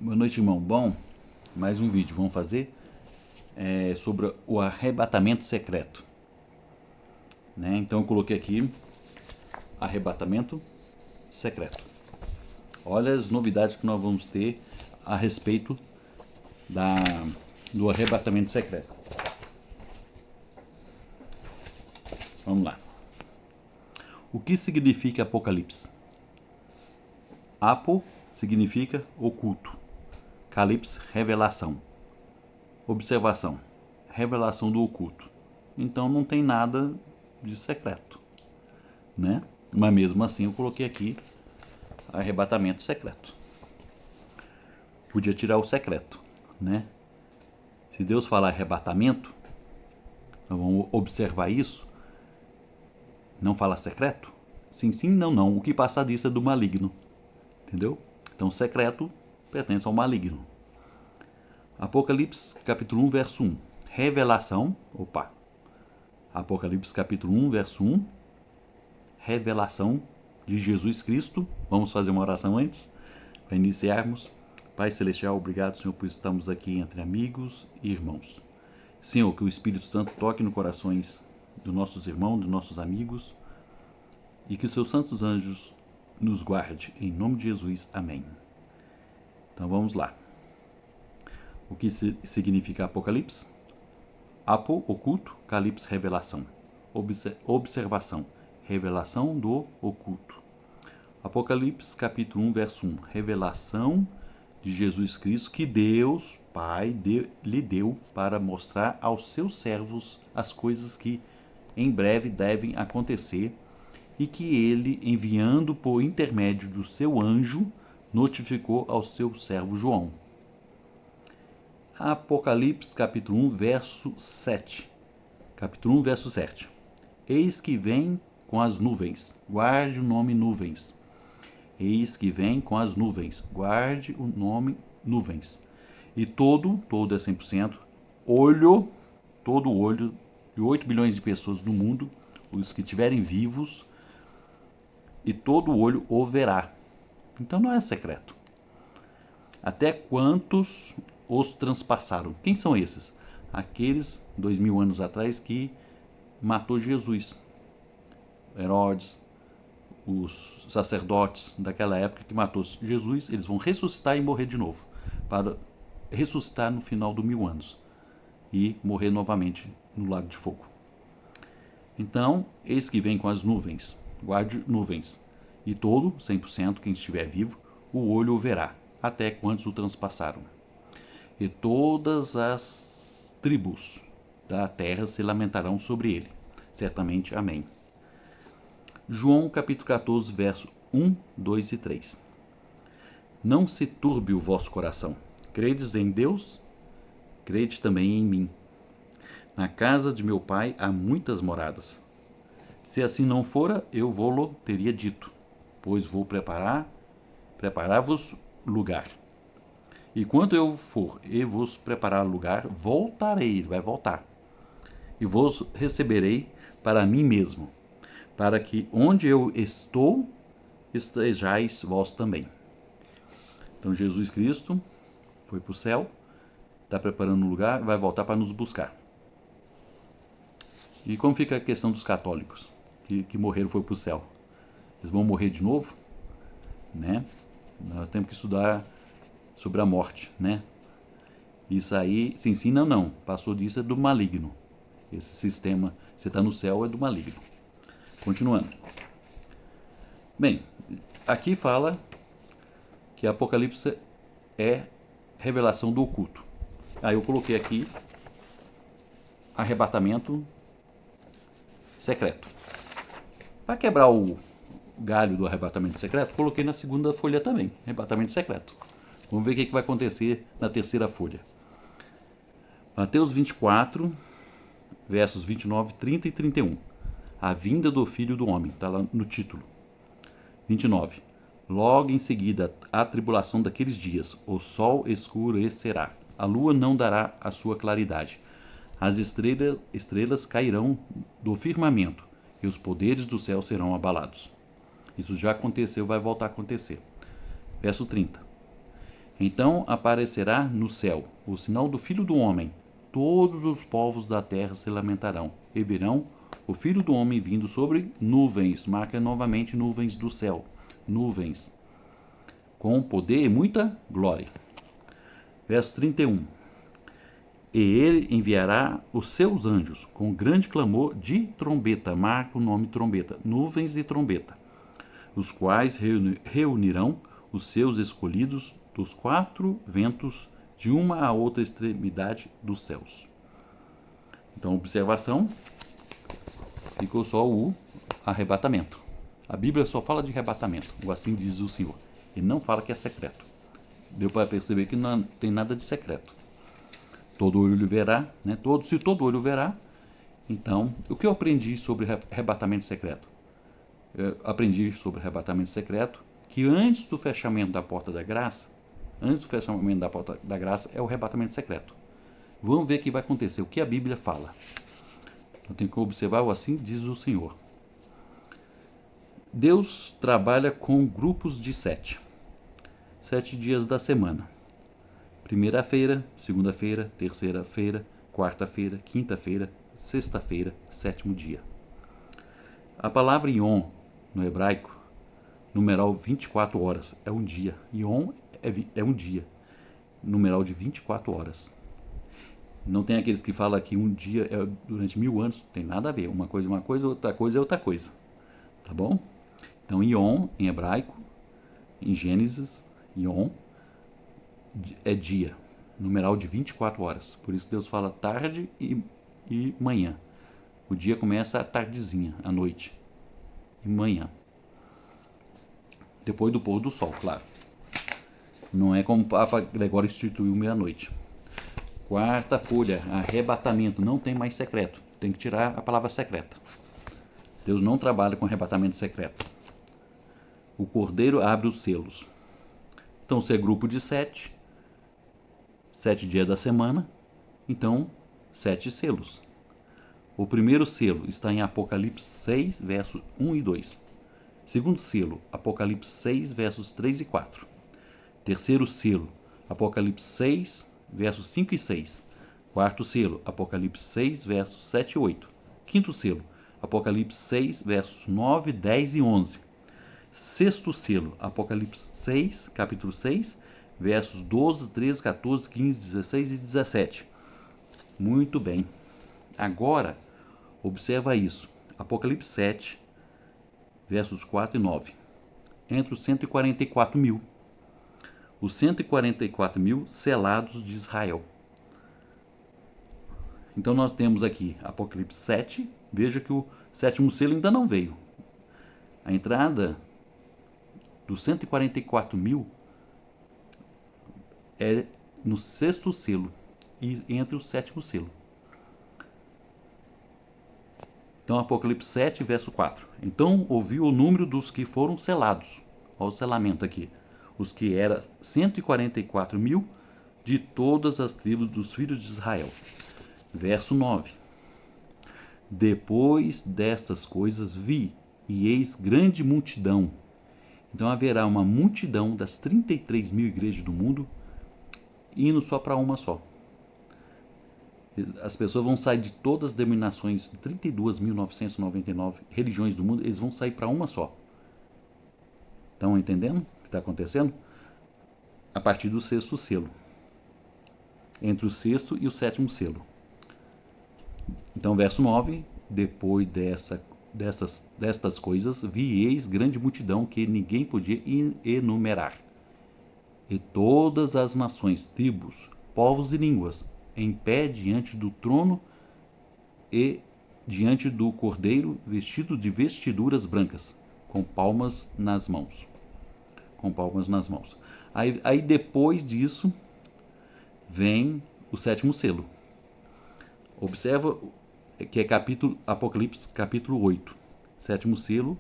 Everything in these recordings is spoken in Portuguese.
Boa noite, irmão. Bom, mais um vídeo. Vamos fazer sobre o arrebatamento secreto. Então eu coloquei aqui arrebatamento secreto. Olha as novidades que nós vamos ter a respeito do arrebatamento secreto. Vamos lá. O que significa Apocalipse? Apo significa oculto. Calipse, revelação. Observação, revelação do oculto. Então não tem nada de secreto, né? Mas mesmo assim eu coloquei aqui arrebatamento secreto. Podia tirar o secreto, né? Se Deus falar arrebatamento, nós vamos observar isso. Não fala secreto? Sim, sim, não, não. O que passar disso é do maligno. Entendeu? Então secreto pertence ao maligno. Apocalipse capítulo 1, verso 1. Revelação. Apocalipse capítulo 1, verso 1. Revelação de Jesus Cristo. Vamos fazer uma oração antes, para iniciarmos. Pai Celestial, obrigado, Senhor, por estarmos aqui entre amigos e irmãos. Senhor, que o Espírito Santo toque nos corações dos nossos irmãos, dos nossos amigos, e que os seus santos anjos nos guarde. Em nome de Jesus, amém. Então vamos lá. O que significa Apocalipse? Apo, oculto, Calipse, revelação. Observação, revelação do oculto. Apocalipse capítulo 1, verso 1. Revelação de Jesus Cristo que Deus, Pai, lhe deu para mostrar aos seus servos as coisas que em breve devem acontecer e que ele, enviando por intermédio do seu anjo, notificou ao seu servo João. Apocalipse capítulo 1, verso 7. Capítulo 1, verso 7. Eis que vem com as nuvens. Guarde o nome nuvens. Eis que vem com as nuvens. Guarde o nome nuvens. E todo é 100%, todo olho de 8 bilhões de pessoas no mundo, os que estiverem vivos, e todo olho o verá. Então não é secreto. Até quantos os transpassaram? Quem são esses? Aqueles 2000 anos atrás que matou Jesus. Herodes, os sacerdotes daquela época que matou Jesus, eles vão ressuscitar e morrer de novo, para ressuscitar no final do 1000 anos e morrer novamente no lago de fogo. Então, eis que vem com as nuvens. Guarde nuvens. E todo, 100%, quem estiver vivo, o olho o verá, até quantos o transpassaram. E todas as tribos da terra se lamentarão sobre ele. Certamente, amém. João capítulo 14, verso 1, 2 e 3. Não se turbe o vosso coração. Credes em Deus? Crede também em mim. Na casa de meu pai há muitas moradas. Se assim não fora, eu vou-lo teria dito, pois vou preparar-vos lugar. E quando eu for e vos preparar lugar, voltarei, ele vai voltar, e vos receberei para mim mesmo, para que onde eu estou, estejais vós também. Então Jesus Cristo foi para o céu, está preparando um lugar, vai voltar para nos buscar. E como fica a questão dos católicos que morreram e foram para o céu? Eles vão morrer de novo? Né? Nós temos que estudar sobre a morte, né? Isso aí se ensina não, passou disso é do maligno. Esse sistema, você está no céu, é do maligno. Continuando. Bem, aqui fala que Apocalipse é revelação do oculto. Aí eu coloquei aqui arrebatamento secreto. Para quebrar o galho do arrebatamento secreto, coloquei na segunda folha também, arrebatamento secreto. Vamos ver o que vai acontecer na terceira folha. Mateus 24, versos 29, 30 e 31. A vinda do Filho do Homem, está lá no título. 29. Logo em seguida, a tribulação daqueles dias, o sol escurecerá, a lua não dará a sua claridade, as estrelas cairão do firmamento, e os poderes do céu serão abalados. Isso já aconteceu, vai voltar a acontecer. Verso 30. Então aparecerá no céu o sinal do Filho do Homem. Todos os povos da terra se lamentarão e verão o Filho do Homem vindo sobre nuvens. Marca novamente nuvens do céu. Nuvens. Com poder e muita glória. Verso 31. E ele enviará os seus anjos com grande clamor de trombeta. Marca o nome trombeta. Nuvens e trombeta. Os quais reunirão os seus escolhidos dos 4 ventos, de uma a outra extremidade dos céus. Então, observação, ficou só o arrebatamento. A Bíblia só fala de arrebatamento, ou assim diz o Senhor, e não fala que é secreto. Deu para perceber que não tem nada de secreto. Todo olho verá, né? Se todo olho verá, então, o que eu aprendi sobre arrebatamento secreto? Eu aprendi sobre arrebatamento secreto que antes do fechamento da porta da graça, é o arrebatamento secreto. Vamos ver o que vai acontecer, o que a Bíblia fala. Eu tenho que observar o assim diz o Senhor. Deus trabalha com grupos de 7 dias da semana. Primeira-feira, segunda-feira, terceira-feira, quarta-feira, quinta-feira, sexta-feira, 7º dia. A palavra Yom, no hebraico, numeral 24 horas, é um dia. Yom é um dia, numeral de 24 horas. Não tem aqueles que falam que um dia é durante 1000 anos, tem nada a ver. Uma coisa é uma coisa, outra coisa é outra coisa. Tá bom? Então, Yom, em hebraico, em Gênesis, Yom é dia, numeral de 24 horas. Por isso Deus fala tarde e manhã. O dia começa à tardezinha, à noite. E manhã. Depois do pôr do sol, claro. Não é como o Papa Gregório instituiu meia-noite. Quarta folha, arrebatamento. Não tem mais secreto. Tem que tirar a palavra secreta. Deus não trabalha com arrebatamento secreto. O cordeiro abre os selos. Então, se é grupo de 7 dias da semana, então 7 selos. O primeiro selo está em Apocalipse 6, versos 1 e 2. Segundo selo, Apocalipse 6, versos 3 e 4. Terceiro selo, Apocalipse 6, versos 5 e 6. Quarto selo, Apocalipse 6, versos 7 e 8. Quinto selo, Apocalipse 6, versos 9, 10 e 11. Sexto selo, Apocalipse 6, capítulo 6, versos 12, 13, 14, 15, 16 e 17. Muito bem. Agora, observa isso. Apocalipse 7, versos 4 e 9. Entre os 144 mil. Os 144 mil selados de Israel. Então nós temos aqui Apocalipse 7. Veja que o 7º selo ainda não veio. A entrada dos 144 mil é no 6º selo e entre o 7º selo. Então, Apocalipse 7, verso 4. Então ouviu o número dos que foram selados. Olha o selamento aqui. Os que eram 144 mil de todas as tribos dos filhos de Israel. Verso 9. Depois destas coisas vi, e eis grande multidão. Então haverá uma multidão das 33 mil igrejas do mundo, indo só para uma só. As pessoas vão sair de todas as denominações, 32.999 religiões do mundo, eles vão sair para uma só. Estão entendendo o que está acontecendo? A partir do 6º selo. Entre o 6º e o 7º selo. Então, verso 9. Depois destas coisas, vi eis grande multidão que ninguém podia enumerar. E todas as nações, tribos, povos e línguas, em pé diante do trono e diante do cordeiro, vestido de vestiduras brancas, com palmas nas mãos. Aí depois disso, vem o 7º selo. Observa que é Apocalipse capítulo 8. 7º selo,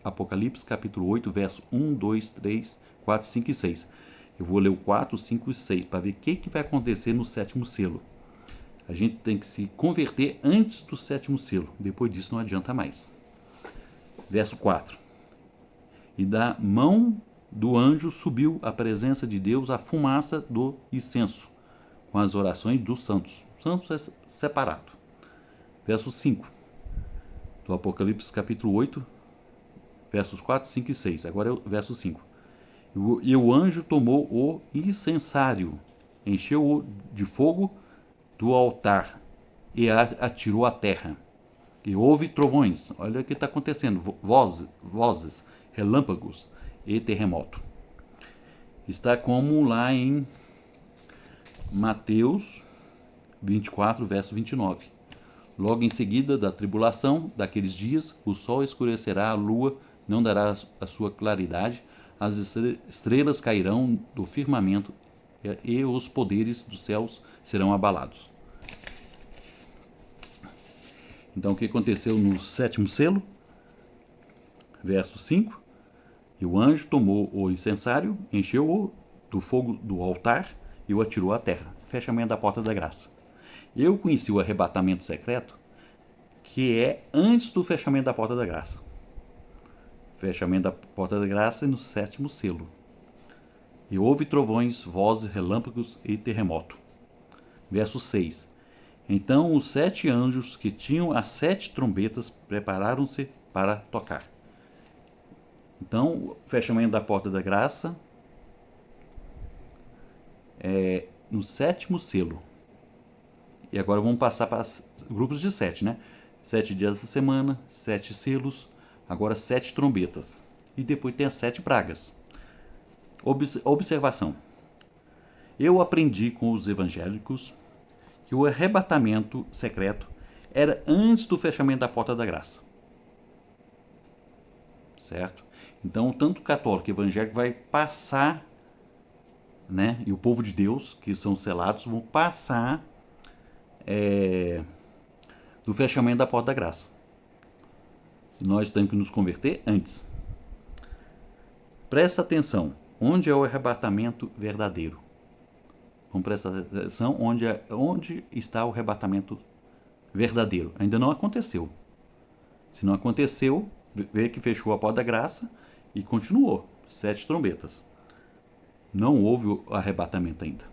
Apocalipse capítulo 8, verso 1, 2, 3, 4, 5 e 6. Eu vou ler o 4, 5 e 6 para ver o que vai acontecer no 7º selo. A gente tem que se converter antes do 7º selo. Depois disso não adianta mais. Verso 4. E da mão do anjo subiu à presença de Deus a fumaça do incenso, com as orações dos santos. Santos é separado. Verso 5 do Apocalipse, capítulo 8, versos 4, 5 e 6. Agora é o verso 5. E o anjo tomou o incensário, encheu-o de fogo do altar e atirou à terra. E houve trovões. Olha o que está acontecendo. Vozes, relâmpagos e terremoto. Está como lá em Mateus 24, verso 29. Logo em seguida da tribulação daqueles dias, o sol escurecerá, a lua não dará a sua claridade, as estrelas cairão do firmamento e os poderes dos céus serão abalados. Então, o que aconteceu no sétimo selo? Verso 5. E o anjo tomou o incensário, encheu-o do fogo do altar e o atirou à terra. Fechamento da porta da graça. Eu conheci o arrebatamento secreto, que é antes do fechamento da porta da graça. Fechamento da porta da graça no sétimo selo. E houve trovões, vozes, relâmpagos e terremoto. Verso 6. Então os 7 anjos que tinham as 7 trombetas prepararam-se para tocar. Então, o fechamento da porta da graça é no sétimo selo. E agora vamos passar para grupos de 7, né? 7 dias da semana, 7 selos, agora 7 trombetas. E depois tem as 7 pragas. Observação. Eu aprendi com os evangélicos que o arrebatamento secreto era antes do fechamento da porta da graça. Certo? Então, tanto o católico e o evangélico vai passar, né? E o povo de Deus, que são selados, vão passar do fechamento da porta da graça. Nós temos que nos converter antes. Presta atenção. Onde é o arrebatamento verdadeiro? Vamos prestar atenção onde está o arrebatamento verdadeiro. Ainda não aconteceu. Se não aconteceu, vê que fechou a porta da graça e continuou. 7 trombetas. Não houve o arrebatamento ainda.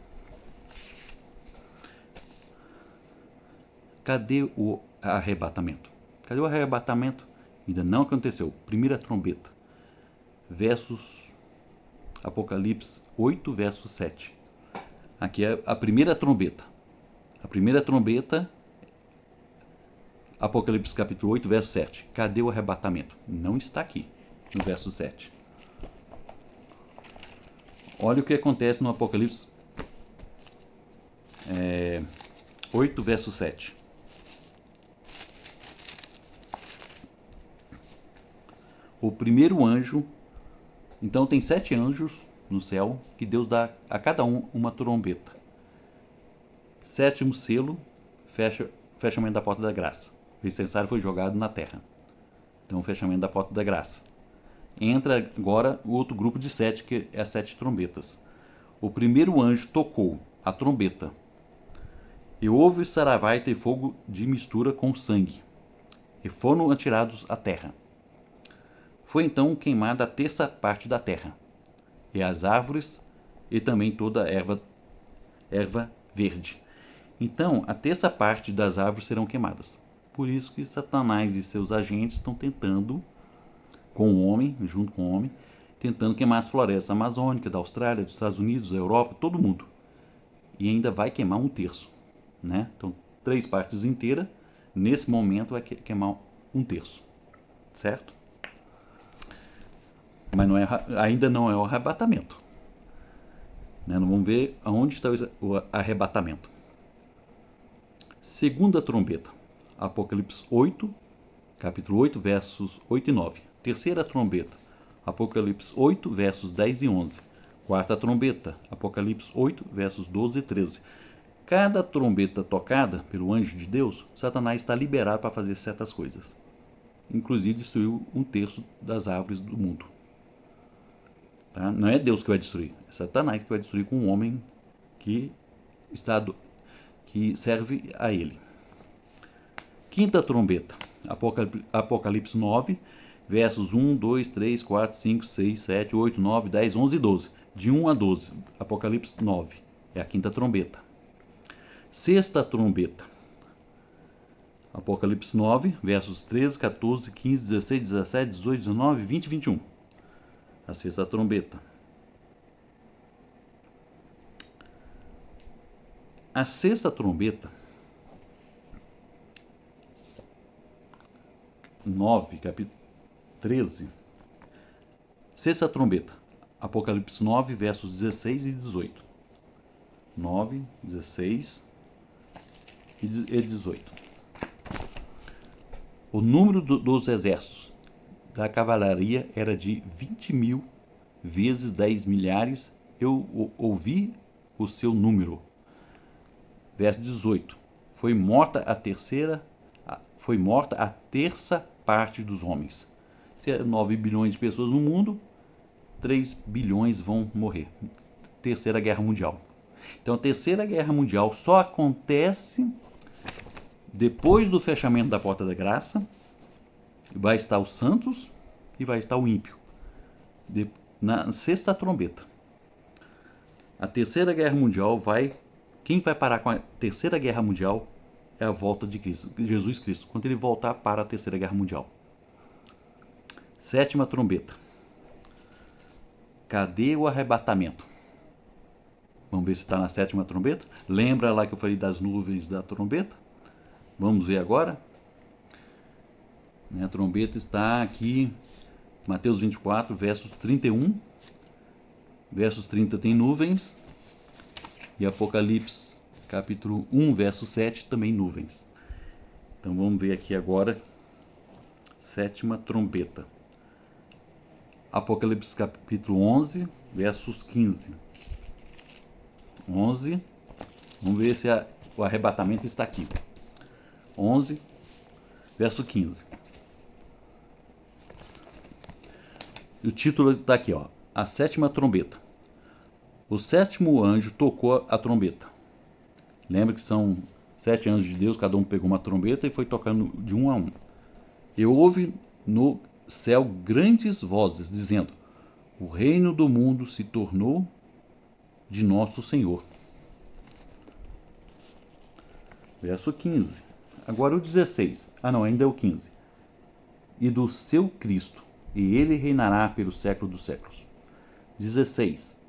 Cadê o arrebatamento? Cadê o arrebatamento? Ainda não aconteceu. Primeira trombeta. Versos Apocalipse 8, verso 7. Aqui é a primeira trombeta. A primeira trombeta, Apocalipse capítulo 8, verso 7. Cadê o arrebatamento? Não está aqui, no verso 7. Olha o que acontece no Apocalipse 8, verso 7. O primeiro anjo, então tem 7 anjos no céu, que Deus dá a cada um uma trombeta. Sétimo selo, fechamento da porta da graça. O incensário foi jogado na terra. Então, fechamento da porta da graça. Entra agora o outro grupo de 7, que é as 7 trombetas. O primeiro anjo tocou a trombeta. E houve saravaita e fogo de mistura com sangue. E foram atirados à terra. Foi então queimada a terça parte da terra, e as árvores, e também toda a erva verde. Então, a terça parte das árvores serão queimadas. Por isso que Satanás e seus agentes estão tentando, com o homem, junto com o homem, tentando queimar as florestas amazônicas, da Austrália, dos Estados Unidos, da Europa, todo mundo. E ainda vai queimar 1/3. Né? Então, 3 partes inteiras, nesse momento vai queimar 1/3. Certo? Mas ainda não é o arrebatamento. Né? Não vamos ver aonde está o arrebatamento. Segunda trombeta. Apocalipse 8, capítulo 8, versos 8 e 9. Terceira trombeta. Apocalipse 8, versos 10 e 11. Quarta trombeta. Apocalipse 8, versos 12 e 13. Cada trombeta tocada pelo anjo de Deus, Satanás está liberado para fazer certas coisas. Inclusive destruiu 1/3 das árvores do mundo. Tá? Não é Deus que vai destruir, é Satanás que vai destruir com um homem que serve a ele. Quinta trombeta, Apocalipse 9, versos 1, 2, 3, 4, 5, 6, 7, 8, 9, 10, 11 e 12. De 1 a 12. Apocalipse 9. É a quinta trombeta. Sexta trombeta. Apocalipse 9, versos 13, 14, 15, 16, 17, 18, 19, 20 e 21. A sexta trombeta. A sexta trombeta, 9, capítulo 13. Sexta trombeta. Apocalipse 9, versos 16 e 18. 9, 16 e 18. O número dos exércitos da cavalaria era de 20.000 vezes 10 milhares. Eu ouvi o seu número. Verso 18. Foi morta a terça parte dos homens. Se é 9 bilhões de pessoas no mundo, 3 bilhões vão morrer. Terceira Guerra Mundial. Então a Terceira Guerra Mundial só acontece depois do fechamento da Porta da Graça. Vai estar os santos e vai estar o ímpio. Na sexta trombeta. A Terceira Guerra Mundial vai... Quem vai parar com a Terceira Guerra Mundial é a volta de Cristo, Jesus Cristo, quando ele voltar para a Terceira Guerra Mundial. Sétima trombeta. Cadê o arrebatamento? Vamos ver se está na sétima trombeta. Lembra lá que eu falei das nuvens da trombeta? Vamos ver agora. A trombeta está aqui, Mateus 24, versos 31. Versos 30 tem nuvens. E Apocalipse, capítulo 1, verso 7, também nuvens. Então vamos ver aqui agora, sétima trombeta. Apocalipse, capítulo 11, versos 15. 11. Vamos ver se o arrebatamento está aqui. 11, verso 15. E o título está aqui, ó. A sétima trombeta. O sétimo anjo tocou a trombeta. Lembra que são 7 anjos de Deus, cada um pegou uma trombeta e foi tocando de um a um. E houve no céu grandes vozes, dizendo: o reino do mundo se tornou de nosso Senhor. Verso 15. Agora o 16. Não, ainda é o 15. E do seu Cristo, e ele reinará pelo século dos séculos. 16.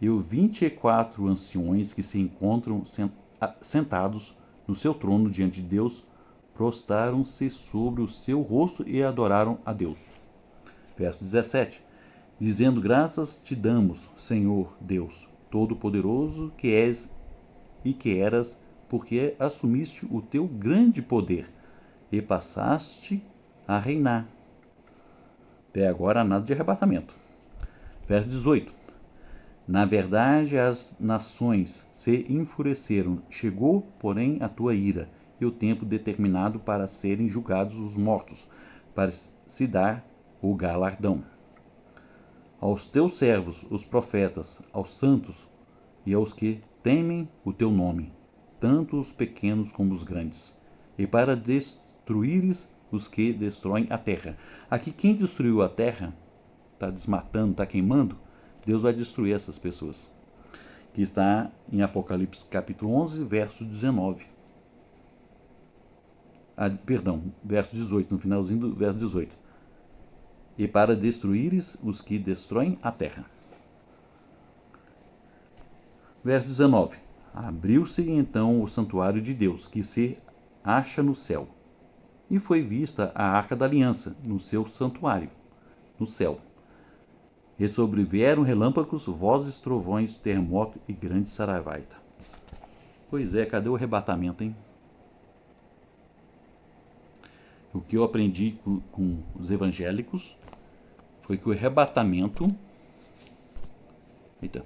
E os 24 anciões que se encontram sentados no seu trono diante de Deus, prostraram-se sobre o seu rosto e adoraram a Deus. Verso 17. Dizendo: graças te damos, Senhor Deus, Todo-Poderoso, que és e que eras, porque assumiste o teu grande poder e passaste a reinar. Até agora nada de arrebatamento. Verso 18. Na verdade, as nações se enfureceram. Chegou, porém, a tua ira, e o tempo determinado para serem julgados os mortos, para se dar o galardão. Aos teus servos, os profetas, aos santos e aos que temem o teu nome, tanto os pequenos como os grandes, e para destruíres os que destroem a terra. Aqui quem destruiu a terra, está desmatando, está queimando, Deus vai destruir essas pessoas. Que está em Apocalipse capítulo 11, verso 19. Verso 18, no finalzinho do verso 18. E para destruíres os que destroem a terra. Verso 19. Abriu-se então o santuário de Deus, que se acha no céu. E foi vista a arca da aliança no seu santuário, no céu. E sobrevieram relâmpagos, vozes, trovões, terremoto e grande saraivaita. Pois é, cadê o arrebatamento, hein? O que eu aprendi com os evangélicos foi que o arrebatamento... Eita.